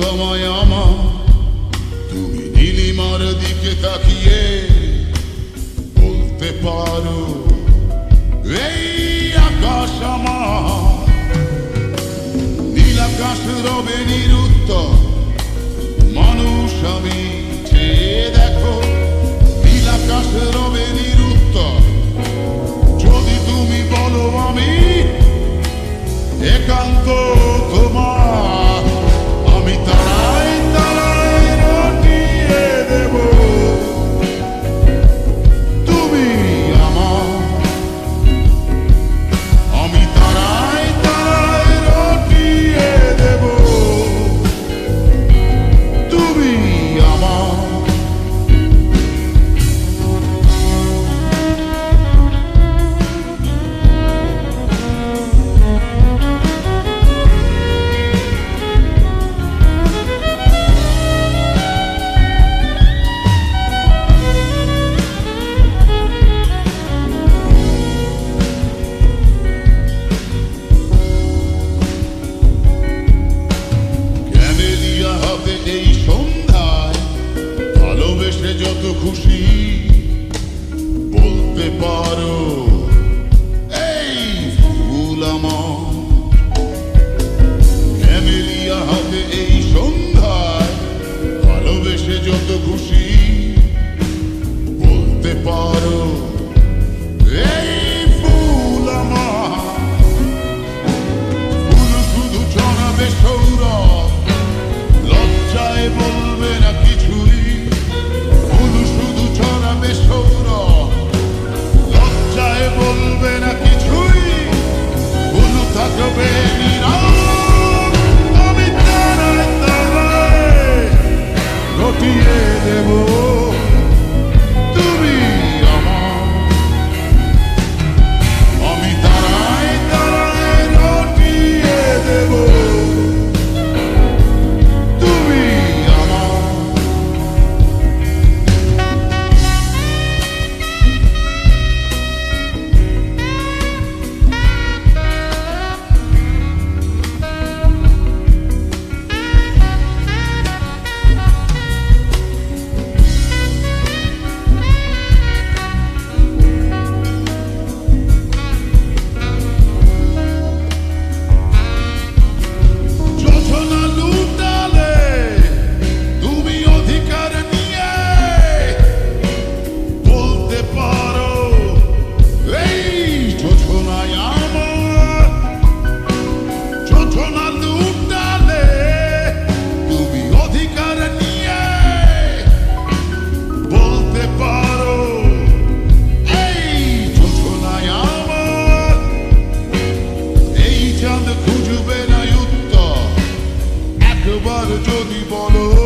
তোমায় আমার, তুমি নীলিমার দিকে তাকিয়ে বলতে পারো এই আকাশ আমার। নীল আকাশ রবে নিরুত্তর, মানুষ আমি চেয়ে দেখো। নীল আকাশ রবে নিরুত্তর, যদি তুমি বলো আমি একান্ত তোমার, আমি তারায় তারায় রটিয়ে দেব। তুমি আমার, আমি তারায় তারায় রটিয়ে দেব। তুমি আমার। এই সন্ধ্যায় ভালোবেসে যত খুশি বলতে পারো এই ফুল আমার। ক্যামেলিয়া হাতে এই সন্ধ্যায় ভালোবেসে যত খুশি বলতে পারো এই ফুল আমার। ফুল শুধু ছড়াবে সৌরভ, লজ্জায় বলবে না কিছুই। ফুল শুধু ছড়াবে সৌরভ, লজ্জায় বলবে না কিছুই। ফুল থাকবে নীরব, আমি তারায় তারায় রটিয়ে দেব। তুমি আমার, আমি তারায় তারায় রটিয়ে দেব। খুঁজবে না উত্তর, একবার যদি বলো